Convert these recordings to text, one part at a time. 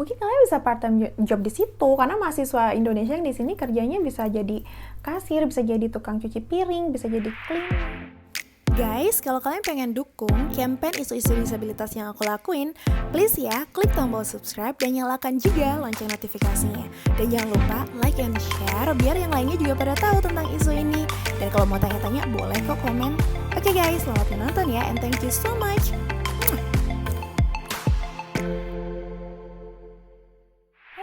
Mungkin kalian bisa part time job di situ, karena mahasiswa Indonesia yang di sini kerjanya bisa jadi kasir, bisa jadi tukang cuci piring, bisa jadi cleaner. Guys, kalau kalian pengen dukung campaign isu-isu disabilitas yang aku lakuin, please ya, klik tombol subscribe dan nyalakan juga lonceng notifikasinya. Dan jangan lupa like and share biar yang lainnya juga pada tahu tentang isu ini. Dan kalau mau tanya-tanya, boleh kok komen. Oke guys, selamat menonton ya, and thank you so much.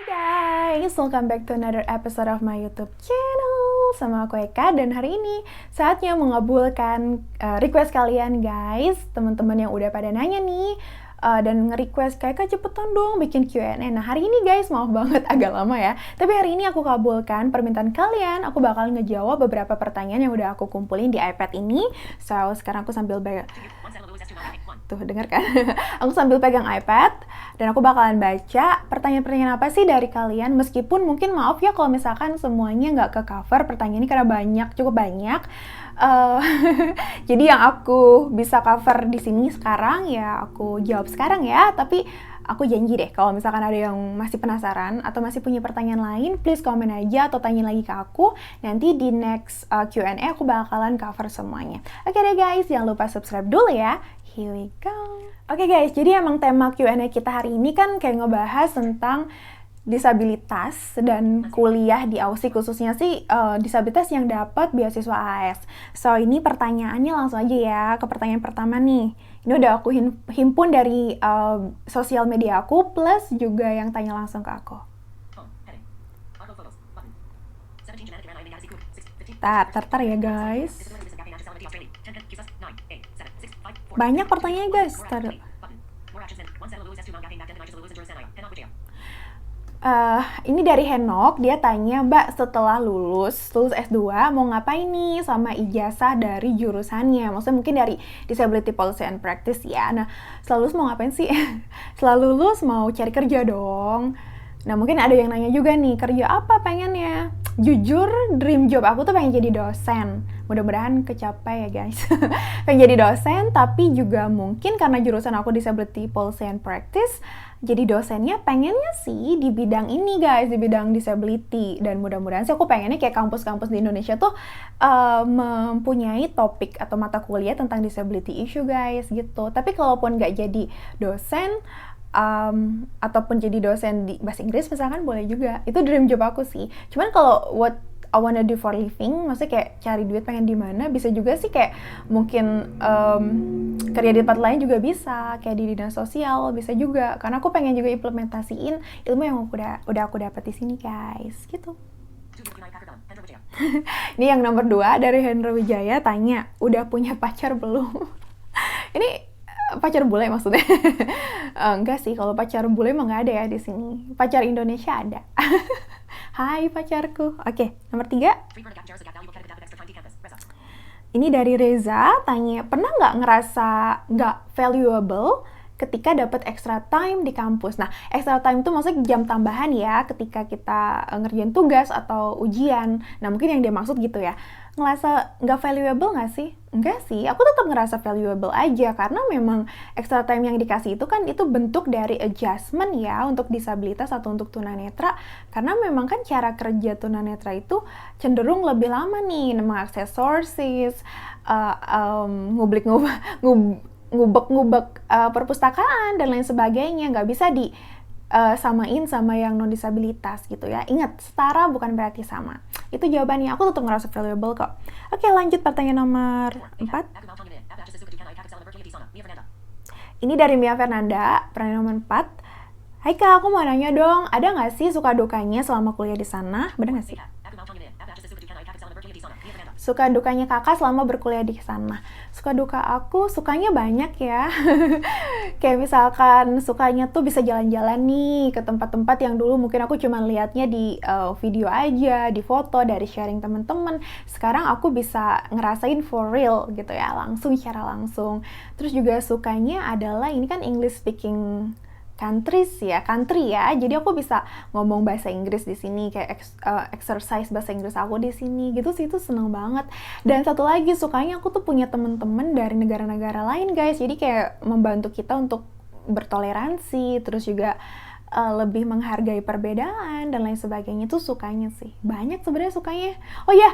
Hai guys, welcome back to another episode of my YouTube channel. Sama aku Eka, dan hari ini saatnya mengabulkan request kalian guys, teman-teman yang udah pada nanya nih dan nge-request kayak Kak cepetan dong bikin Q&A. Nah hari ini guys, maaf banget agak lama ya, tapi hari ini aku kabulkan permintaan kalian. Aku bakal ngejawab beberapa pertanyaan yang udah aku kumpulin di iPad ini. So sekarang aku sambil tuh denger kan? Aku sambil pegang iPad dan aku bakalan baca pertanyaan-pertanyaan apa sih dari kalian, meskipun mungkin maaf ya kalau misalkan semuanya nggak ke cover pertanyaan ini karena banyak, cukup banyak. Jadi yang aku bisa cover di sini sekarang ya aku jawab sekarang ya, tapi aku janji deh kalau misalkan ada yang masih penasaran atau masih punya pertanyaan lain, please komen aja atau tanya lagi ke aku. Nanti di next Q&A aku bakalan cover semuanya. Oke deh guys, jangan lupa subscribe dulu ya. Here we go. Oke guys, jadi emang tema Q&A kita hari ini kan kayak ngebahas tentang disabilitas dan kuliah di Aussie, khususnya sih disabilitas yang dapat beasiswa AS. So ini pertanyaannya langsung aja ya ke pertanyaan pertama nih. Ini udah aku himpun dari sosial media aku, plus juga yang tanya langsung ke aku. Tar ya guys. Banyak pertanyaan guys. Ini dari Henok, dia tanya, Mbak setelah lulus S2 mau ngapain nih sama ijazah dari jurusannya? Maksudnya mungkin dari Disability Policy and Practice ya. Nah, setelah lulus mau ngapain sih? Setelah lulus mau cari kerja dong. Nah, mungkin ada yang nanya juga nih, kerja apa pengennya? Jujur, dream job aku tuh pengen jadi dosen. Mudah-mudahan kecapai ya guys. Pengen jadi dosen, tapi juga mungkin karena jurusan aku Disability Policy and Practice, jadi dosennya pengennya sih di bidang ini guys, di bidang disability. Dan mudah-mudahan sih aku pengennya kayak kampus-kampus di Indonesia tuh mempunyai topik atau mata kuliah tentang disability issue guys gitu. Tapi kalaupun nggak jadi dosen, ataupun jadi dosen di bahasa Inggris misalkan, boleh juga. Itu dream job aku sih. Cuman kalau what I wanna do for living, maksudnya kayak cari duit pengen di mana, bisa juga sih kayak mungkin kerja di tempat lain juga bisa, kayak di dinas sosial bisa juga. Karena aku pengen juga implementasiin ilmu yang udah aku dapat di sini guys, gitu. Ini yang nomor 2 dari Hendra Wijaya tanya, udah punya pacar belum? Ini pacar bule maksudnya? Enggak sih, kalau pacar bule emang nggak ada ya di sini. Pacar Indonesia ada. Hai pacarku. Oke, nomor 3. Ini dari Reza, tanya, pernah nggak ngerasa nggak valuable ketika dapat extra time di kampus? Nah, extra time itu maksudnya jam tambahan ya ketika kita ngerjain tugas atau ujian. Nah, mungkin yang dia maksud gitu ya. Ngerasa nggak valuable nggak sih? Enggak sih, aku tetap ngerasa valuable aja, karena memang extra time yang dikasih itu kan itu bentuk dari adjustment ya untuk disabilitas atau untuk tunanetra, karena memang kan cara kerja tunanetra itu cenderung lebih lama nih mengakses sources, ngubek-ngubek perpustakaan dan lain sebagainya, nggak bisa samain sama yang non disabilitas gitu ya. Ingat, setara bukan berarti sama. Itu jawabannya, aku tetap ngerasa valuable kok. Oke, lanjut pertanyaan nomor 4. Ini dari Mia Fernanda, pertanyaan nomor 4. Hai Kak, aku mau nanya dong, ada nggak sih suka dukanya selama kuliah di sana? Bener nggak sih? Suka dukanya kakak selama berkuliah di sana. Suka duka aku, sukanya banyak ya. Kayak misalkan sukanya tuh bisa jalan-jalan nih ke tempat-tempat yang dulu mungkin aku cuma lihatnya di video aja, di foto, dari sharing teman-teman. Sekarang aku bisa ngerasain for real gitu ya, langsung, secara langsung. Terus juga sukanya adalah ini kan English speaking country ya, jadi aku bisa ngomong bahasa Inggris di sini, kayak exercise bahasa Inggris aku di sini gitu sih, itu seneng banget. Dan satu lagi sukanya aku tuh punya temen-temen dari negara-negara lain guys, jadi kayak membantu kita untuk bertoleransi, terus juga lebih menghargai perbedaan dan lain sebagainya. Itu sukanya sih. Banyak sebenarnya sukanya. Oh ya,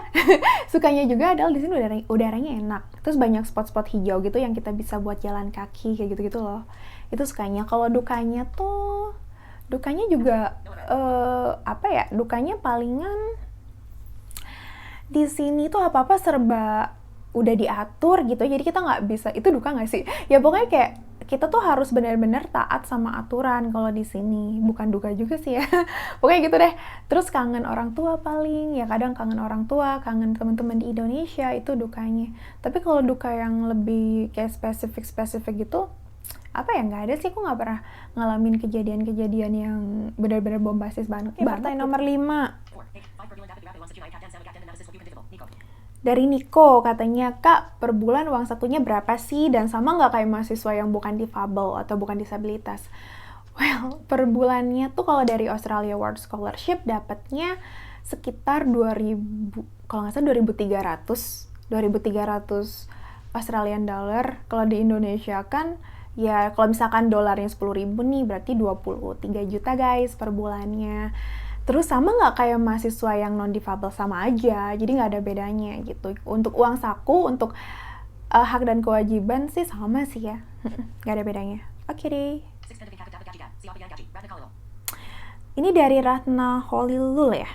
sukanya juga adalah di sini udaranya enak. Terus banyak spot-spot hijau gitu yang kita bisa buat jalan kaki kayak gitu-gitu loh. Itu sukanya. Kalau dukanya tuh, dukanya juga apa ya? Dukanya palingan di sini tuh apa-apa serba udah diatur gitu, jadi kita nggak bisa, itu duka nggak sih? Ya pokoknya kayak kita tuh harus benar-benar taat sama aturan kalau di sini. Bukan duka juga sih ya. Pokoknya gitu deh. Terus kangen orang tua paling, ya kadang kangen orang tua, kangen teman-teman di Indonesia, itu dukanya. Tapi kalau duka yang lebih kayak spesifik gitu, apa ya, nggak ada sih. Aku nggak pernah ngalamin kejadian-kejadian yang benar-benar bombastis banget. Pertanyaan nomor 5 dari Niko, katanya, Kak, per bulan uang sakunya berapa sih? Dan sama nggak kayak mahasiswa yang bukan difabel atau bukan disabilitas? Well, per bulannya tuh kalau dari Australia World Scholarship dapatnya sekitar 2000, kalau nggak salah 2300 Australian dollar. Kalau di Indonesia kan, ya kalau misalkan dolarnya 10.000 nih, berarti 23 juta guys per bulannya. Terus sama nggak kayak mahasiswa yang non-difabel? Sama aja, jadi nggak ada bedanya gitu. Untuk uang saku, untuk hak dan kewajiban sih sama sih ya. Nggak ada bedanya. Oke deh. Ini dari Ratna Holilul ya.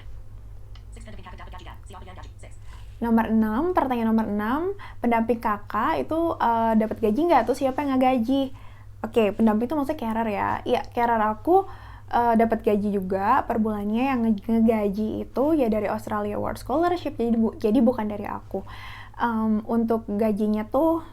Nomor 6, pertanyaan nomor 6, pendamping kakak itu dapat gaji nggak? Tuh siapa yang nggak-gaji? Oke, pendamping itu maksudnya carer ya. Iya, carer aku dapat gaji juga per bulannya. Yang ngegaji itu ya dari Australia World Scholarship, jadi bukan dari aku. Untuk gajinya tuh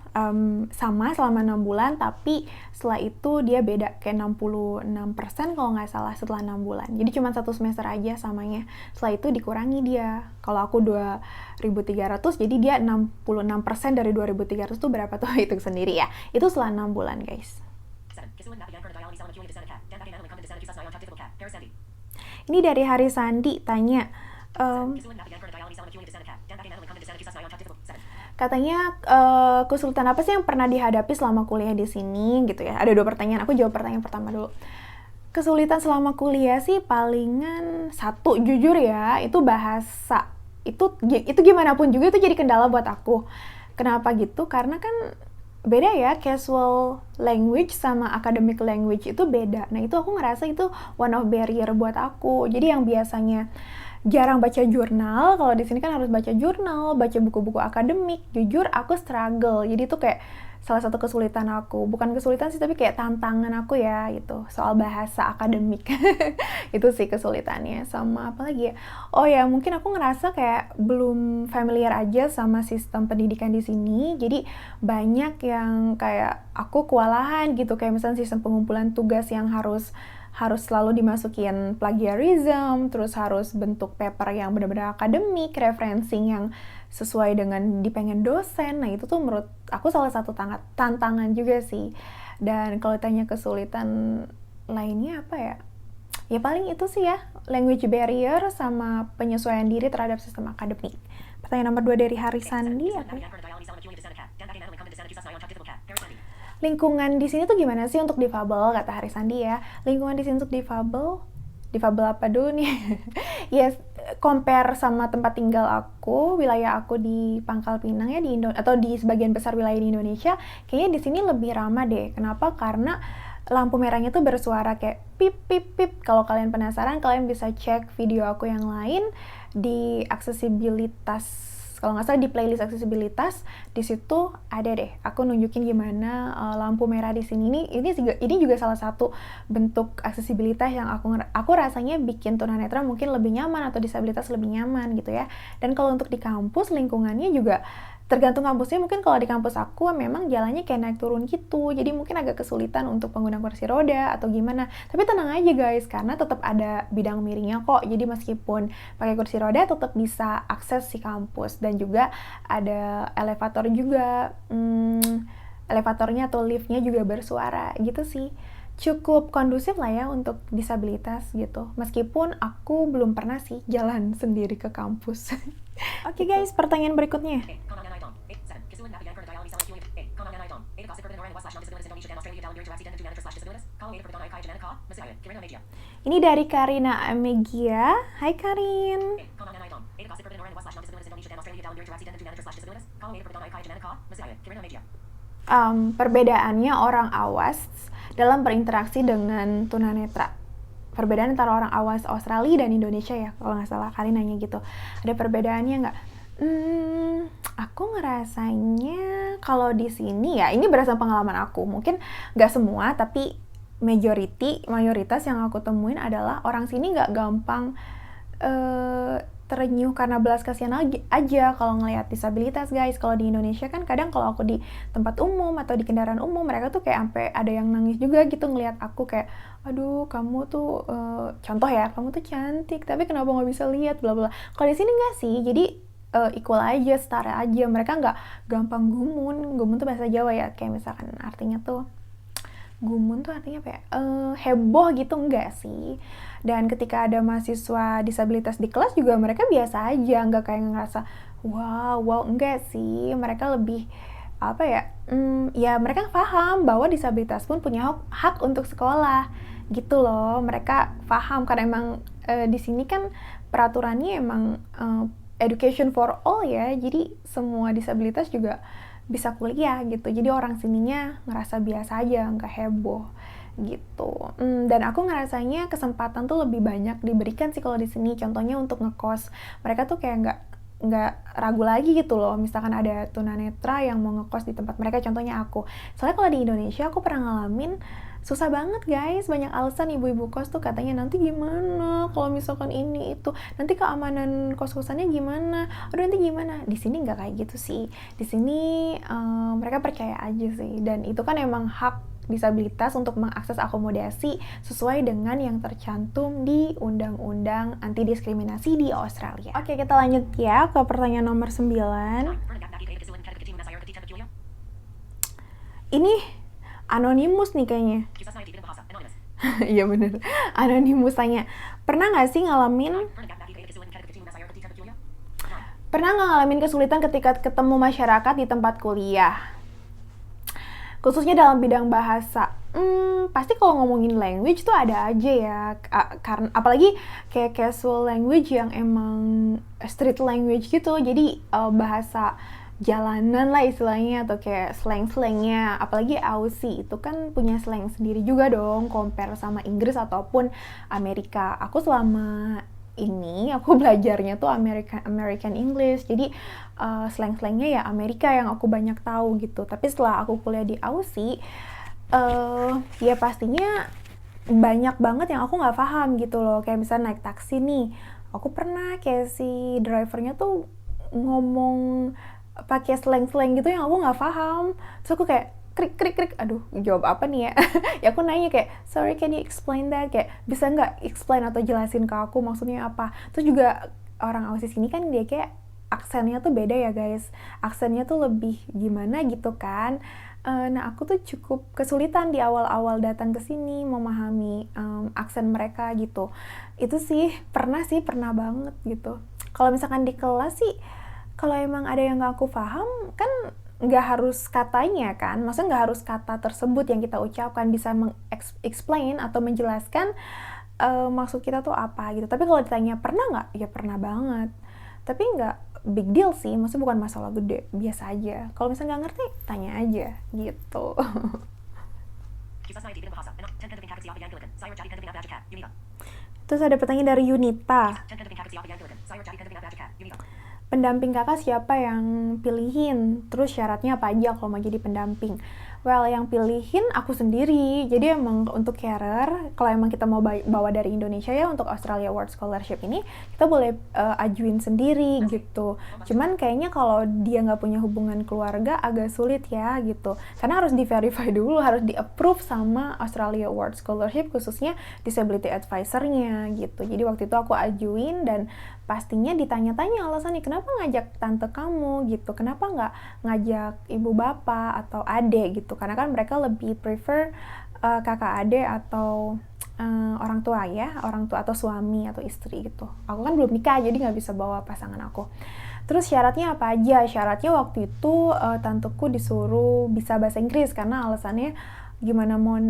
sama selama 6 bulan, tapi setelah itu dia beda kayak 66% kalau nggak salah setelah 6 bulan. Jadi cuma 1 semester aja samanya. Setelah itu dikurangi dia. Kalau aku 2.300, jadi dia 66% dari 2.300 tuh berapa tuh? Hitung sendiri ya. Itu setelah 6 bulan guys. Ini dari Hari Sandi, tanya, katanya kesulitan apa sih yang pernah dihadapi selama kuliah di sini gitu ya. Ada 2 pertanyaan, aku jawab pertanyaan pertama dulu. Kesulitan selama kuliah sih palingan 1, jujur ya, itu bahasa. Itu gimana pun juga itu jadi kendala buat aku. Kenapa gitu? Karena kan beda ya, casual language sama academic language itu beda. Nah itu aku ngerasa itu one of barrier buat aku. Jadi yang biasanya jarang baca jurnal, kalau di sini kan harus baca jurnal, baca buku-buku akademik. Jujur aku struggle. Jadi itu kayak salah satu kesulitan aku. Bukan kesulitan sih, tapi kayak tantangan aku ya gitu, soal bahasa akademik. Itu sih kesulitannya. Sama apa lagi ya? Oh ya, mungkin aku ngerasa kayak belum familiar aja sama sistem pendidikan di sini. Jadi banyak yang kayak aku kewalahan gitu, kayak misalnya sistem pengumpulan tugas yang harus selalu dimasukin plagiarism, terus harus bentuk paper yang benar-benar akademik, referencing yang sesuai dengan dipengen dosen. Nah itu tuh menurut aku salah satu tantangan juga sih. Dan kalau tanya kesulitan lainnya apa ya? Ya paling itu sih ya, language barrier sama penyesuaian diri terhadap sistem akademik. Pertanyaan nomor 2 dari Hari Sandi apa ya? Lingkungan di sini tuh gimana sih untuk difabel, kata Hari Sandi ya. Lingkungan di sini untuk difabel apa dulu nih? Yes, compare sama tempat tinggal aku, wilayah aku di Pangkal Pinang ya, atau di sebagian besar wilayah di Indonesia, kayaknya di sini lebih ramah deh. Kenapa? Karena lampu merahnya tuh bersuara kayak pip pip pip. Kalau kalian penasaran, kalian bisa cek video aku yang lain di aksesibilitas. Kalau nggak salah di playlist aksesibilitas, di situ ada deh. Aku nunjukin gimana lampu merah di sini. Ini juga salah satu bentuk aksesibilitas yang aku rasanya bikin tunanetra mungkin lebih nyaman atau disabilitas lebih nyaman gitu ya. Dan kalau untuk di kampus, lingkungannya juga tergantung kampusnya. Mungkin kalau di kampus aku memang jalannya kayak naik turun gitu, jadi mungkin agak kesulitan untuk pengguna kursi roda atau gimana. Tapi tenang aja guys, karena tetap ada bidang miringnya kok. Jadi meskipun pakai kursi roda tetap bisa akses si kampus. Dan juga ada elevator juga, elevatornya atau liftnya juga bersuara gitu sih. Cukup kondusif lah ya untuk disabilitas gitu. Meskipun aku belum pernah sih jalan sendiri ke kampus. Oke guys, pertanyaan berikutnya. Ini dari Karina Amegia. Hai Karin. Perbedaannya orang awas dalam berinteraksi dengan tunanetra. Perbedaan antara orang awas Australia dan Indonesia ya, kalau nggak salah Karin nanya gitu. Ada perbedaannya nggak? Aku ngerasanya kalau di sini ya, ini berdasarkan pengalaman aku. Mungkin nggak semua, tapi mayoritas yang aku temuin adalah orang sini nggak gampang terenyuh karena belas kasihan aja kalau ngelihat disabilitas, guys. Kalau di Indonesia kan kadang kalau aku di tempat umum atau di kendaraan umum, mereka tuh kayak sampai ada yang nangis juga gitu ngelihat aku, kayak aduh kamu tuh contoh ya, kamu tuh cantik tapi kenapa nggak bisa lihat, bla bla. Kalau di sini nggak sih, jadi equal aja, setara aja. Mereka nggak gampang gumun tuh bahasa Jawa ya, kayak misalkan artinya tuh gumun tuh artinya apa ya? Heboh gitu, enggak sih. Dan ketika ada mahasiswa disabilitas di kelas juga mereka biasa aja, nggak kayak ngerasa wow, enggak sih. Mereka lebih apa ya? Ya mereka paham bahwa disabilitas pun punya hak untuk sekolah gitu loh. Mereka paham karena emang di sini kan peraturannya emang education for all ya. Jadi semua disabilitas juga bisa kuliah gitu. Jadi orang sininya ngerasa biasa aja, nggak heboh gitu. Dan aku ngerasanya kesempatan tuh lebih banyak diberikan sih kalau di sini. Contohnya untuk ngekos, mereka tuh kayak nggak ragu lagi gitu loh. Misalkan ada tunanetra yang mau ngekos di tempat mereka, contohnya aku. Soalnya kalau di Indonesia aku pernah ngalamin susah banget guys, banyak alasan ibu-ibu kos tuh katanya nanti gimana kalau misalkan ini itu, nanti keamanan kos-kosannya gimana, aduh nanti gimana. Di sini nggak kayak gitu sih. Di sini mereka percaya aja sih, dan itu kan emang hak disabilitas untuk mengakses akomodasi sesuai dengan yang tercantum di Undang-Undang Anti Diskriminasi di Australia. Oke, kita lanjut ya ke pertanyaan nomor 9. Ini anonimus nih kayaknya. Iya bener, anonimus tanya, pernah nggak ngalamin kesulitan ketika ketemu masyarakat di tempat kuliah, khususnya dalam bidang bahasa? Pasti kalau ngomongin language tuh ada aja ya, karena apalagi kayak casual language yang emang street language gitu, jadi bahasa jalanan lah istilahnya, atau kayak slang-slangnya. Apalagi Aussie itu kan punya slang sendiri juga dong, compare sama Inggris ataupun Amerika. Aku selama ini aku belajarnya tuh American English, jadi slang-slangnya ya Amerika yang aku banyak tahu gitu. Tapi setelah aku kuliah di Aussie, ya pastinya banyak banget yang aku nggak paham gitu loh. Kayak misalnya naik taksi nih, aku pernah kayak si drivernya tuh ngomong pakai slang-slang gitu yang aku nggak paham. Terus aku kayak krik, aduh jawab apa nih ya. Ya aku nanya kayak, sorry can you explain that, kayak bisa nggak explain atau jelasin ke aku maksudnya apa. Terus juga orang Aussie sini kan dia kayak aksennya tuh beda ya guys, aksennya tuh lebih gimana gitu kan. Nah aku tuh cukup kesulitan di awal-awal datang ke sini memahami aksen mereka gitu. Itu sih pernah banget gitu. Kalau misalkan di kelas sih, kalau emang ada yang gak aku paham, kan nggak harus katanya kan, maksudnya nggak harus kata tersebut yang kita ucapkan, bisa explain atau menjelaskan maksud kita tuh apa gitu. Tapi kalau ditanya pernah nggak, ya pernah banget. Tapi nggak big deal sih, maksudnya bukan masalah gede, biasa aja. Kalau misalnya nggak ngerti, tanya aja gitu. Terus ada pertanyaan dari Yunita. Pendamping kakak siapa yang pilihin? Terus syaratnya apa aja kalau mau jadi pendamping? Well, yang pilihin aku sendiri. Jadi emang untuk carer, kalau emang kita mau bawa dari Indonesia ya untuk Australia World Scholarship ini, kita boleh ajuin sendiri gitu. Cuman kayaknya kalau dia nggak punya hubungan keluarga agak sulit ya gitu. Karena harus di-verify dulu, harus di-approve sama Australia World Scholarship, khususnya Disability Advisor-nya gitu. Jadi waktu itu aku ajuin, dan pastinya ditanya-tanya alasannya, kenapa ngajak tante kamu gitu, kenapa nggak ngajak ibu bapak atau adik gitu, karena kan mereka lebih prefer kakak adik atau orang tua atau suami atau istri gitu. Aku kan belum nikah jadi nggak bisa bawa pasangan aku. Terus syaratnya apa aja? Syaratnya waktu itu tanteku disuruh bisa bahasa Inggris, karena alasannya gimana mau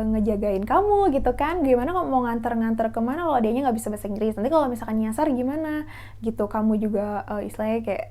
ngejagain kamu gitu kan, gimana mau nganter kemana kalau dianya nggak bisa bahasa Inggris, nanti kalau misalkan nyasar gimana gitu, kamu juga istilahnya kayak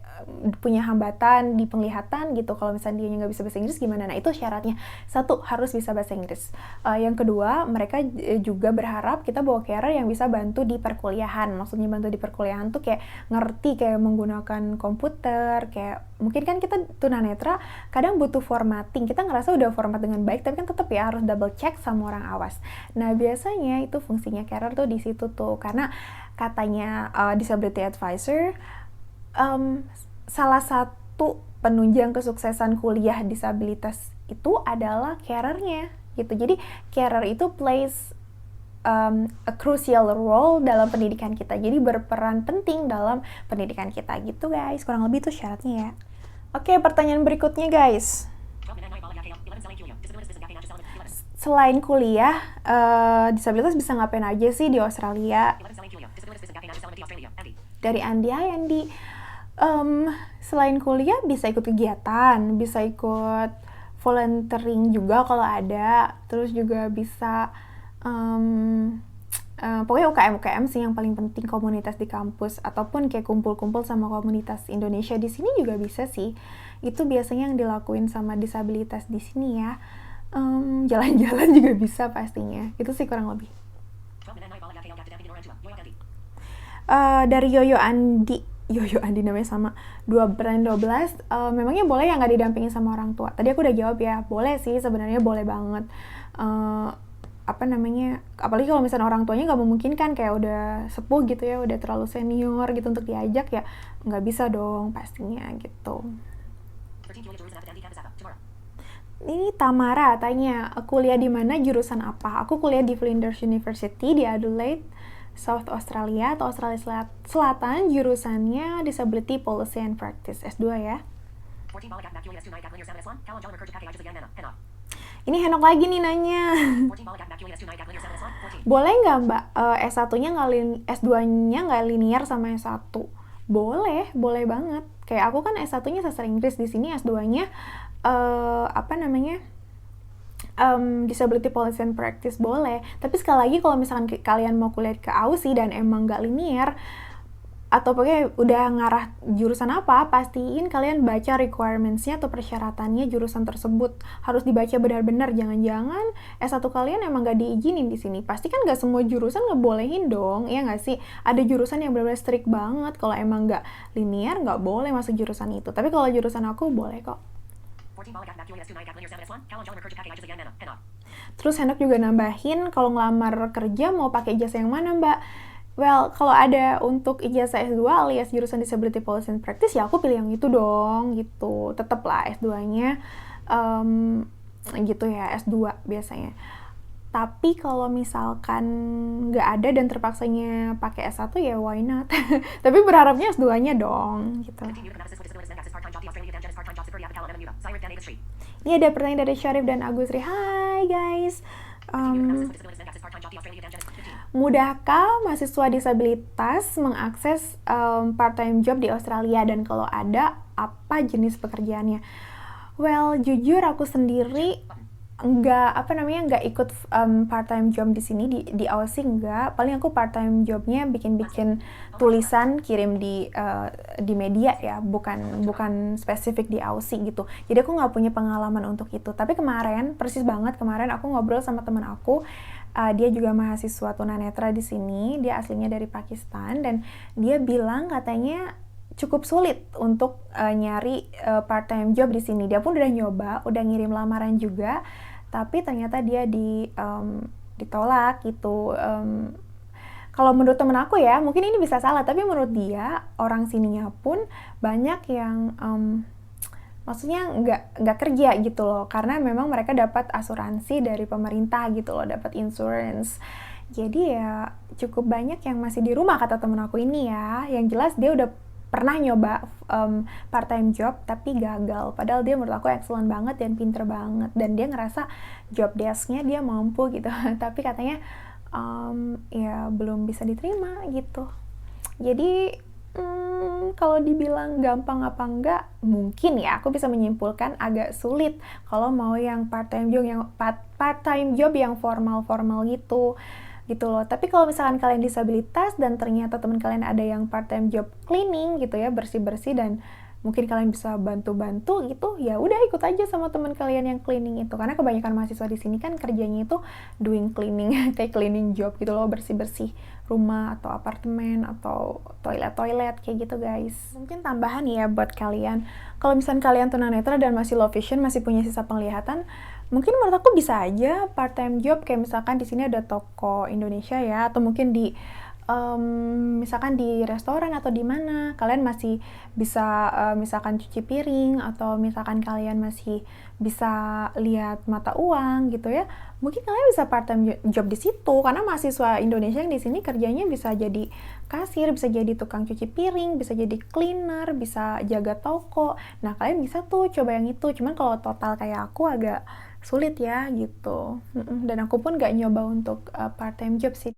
punya hambatan di penglihatan gitu, kalau misalnya dianya nggak bisa bahasa Inggris gimana. Nah itu syaratnya, satu harus bisa bahasa Inggris. Yang kedua, mereka juga berharap kita bawa carer yang bisa bantu di perkuliahan. Maksudnya bantu di perkuliahan tuh kayak ngerti kayak menggunakan komputer, kayak mungkin kan kita tunanetra kadang butuh formatting, kita ngerasa udah format dengan baik tapi kan tetap ya harus double check sama orang awas. Nah biasanya itu fungsinya carer tuh di situ tuh, karena katanya disability advisor salah satu penunjang kesuksesan kuliah disabilitas itu adalah carernya gitu. Jadi carer itu plays a crucial role dalam pendidikan kita, jadi berperan penting dalam pendidikan kita gitu guys, kurang lebih itu syaratnya ya. Oke, pertanyaan berikutnya guys, selain kuliah disabilitas bisa ngapain aja sih di Australia? Dari Andi. Andi, selain kuliah bisa ikut kegiatan, bisa ikut volunteering juga kalau ada, terus juga bisa pokoknya UKM sih yang paling penting, komunitas di kampus ataupun kayak kumpul-kumpul sama komunitas Indonesia di sini juga bisa sih. Itu biasanya yang dilakuin sama disabilitas di sini ya. Jalan-jalan juga bisa pastinya. Itu sih kurang lebih. Dari Yoyo Andi namanya sama 12, memangnya boleh ya nggak didampingin sama orang tua? Tadi aku udah jawab ya, boleh sih sebenarnya, boleh banget. Apalagi kalau misalnya orang tuanya nggak memungkinkan, kayak udah sepuh gitu ya, udah terlalu senior gitu untuk diajak ya, nggak bisa dong pastinya gitu. Ini Tamara tanya, kuliah di mana, jurusan apa? Aku kuliah di Flinders University di Adelaide, South Australia atau Australia Selatan, jurusannya Disability Policy and Practice, S2 ya. Ini Henok lagi nih nanya. Boleh nggak Mbak S1-nya S2-nya nggak linear sama S1? Boleh banget. Kayak aku kan S1-nya sastra Inggris, di sini S2-nya Disability Policy and Practice boleh. Tapi sekali lagi kalau misalkan kalian mau kuliah ke Aussie dan emang nggak linear, atau pokoknya udah ngarah jurusan apa, pastiin kalian baca requirements-nya atau persyaratannya jurusan tersebut. Harus dibaca benar-benar, jangan-jangan S1 kalian emang nggak diizinin di sini. Pasti kan nggak semua jurusan ngebolehin dong, ya nggak sih? Ada jurusan yang benar-benar strict banget, kalau emang nggak linear nggak boleh masuk jurusan itu. Tapi kalau jurusan aku boleh kok. Terus Henok juga nambahin, kalau ngelamar kerja mau pakai ijazah yang mana Mbak? Well, kalau ada untuk ijazah S2 alias jurusan Disability Policy and Practice, ya aku pilih yang itu dong, gitu. Tetep lah S2-nya, gitu ya, S2 biasanya. Tapi kalau misalkan nggak ada dan terpaksanya pakai S1, ya why not? Tapi berharapnya S2-nya dong, gitu. Ini ada pertanyaan dari Syarif dan Agusri. Hai guys. Mudahkah mahasiswa disabilitas mengakses part-time job di Australia, dan kalau ada, apa jenis pekerjaannya? Well, jujur aku sendiri nggak ikut part-time job di sini di Aussie, nggak. Paling aku part-time jobnya bikin tulisan kirim di media ya, bukan spesifik di Aussie gitu. Jadi aku nggak punya pengalaman untuk itu. Tapi kemarin aku ngobrol sama teman aku. Dia juga mahasiswa tunanetra di sini. Dia aslinya dari Pakistan dan dia bilang katanya cukup sulit untuk nyari part-time job di sini. Dia pun udah nyoba, udah ngirim lamaran juga, tapi ternyata dia ditolak gitu. Kalau menurut temen aku ya, mungkin ini bisa salah, tapi menurut dia, orang sininya pun banyak yang maksudnya nggak kerja gitu loh, karena memang mereka dapat asuransi dari pemerintah gitu loh, dapat insurance. Jadi ya cukup banyak yang masih di rumah, kata temen aku ini ya. Yang jelas dia udah pernah nyoba part-time job tapi gagal, padahal dia menurut aku excellent banget dan pinter banget, dan dia ngerasa job desk-nya dia mampu gitu. Tapi katanya ya belum bisa diterima gitu. Jadi kalau dibilang gampang apa enggak, mungkin ya aku bisa menyimpulkan agak sulit kalau mau yang part-time job yang formal-formal gitu loh. Tapi kalau misalkan kalian disabilitas dan ternyata teman kalian ada yang part-time job cleaning gitu ya, bersih-bersih, dan mungkin kalian bisa bantu-bantu gitu, ya udah ikut aja sama teman kalian yang cleaning itu. Karena kebanyakan mahasiswa di sini kan kerjanya itu doing cleaning, kayak cleaning job gitu loh, bersih-bersih rumah atau apartemen atau toilet kayak gitu guys. Mungkin tambahan ya buat kalian, kalau misalnya kalian tunanetra dan masih low vision, masih punya sisa penglihatan, mungkin menurut aku bisa aja part-time job, kayak misalkan di sini ada toko Indonesia ya, atau mungkin di misalkan di restoran atau di mana kalian masih bisa misalkan cuci piring, atau misalkan kalian masih bisa lihat mata uang gitu ya, mungkin kalian bisa part time job di situ, karena mahasiswa Indonesia yang di sini kerjanya bisa jadi kasir, bisa jadi tukang cuci piring, bisa jadi cleaner, bisa jaga toko. Nah kalian bisa tuh coba yang itu. Cuman kalau total kayak aku agak sulit ya gitu. Dan aku pun gak nyoba untuk part time job sih.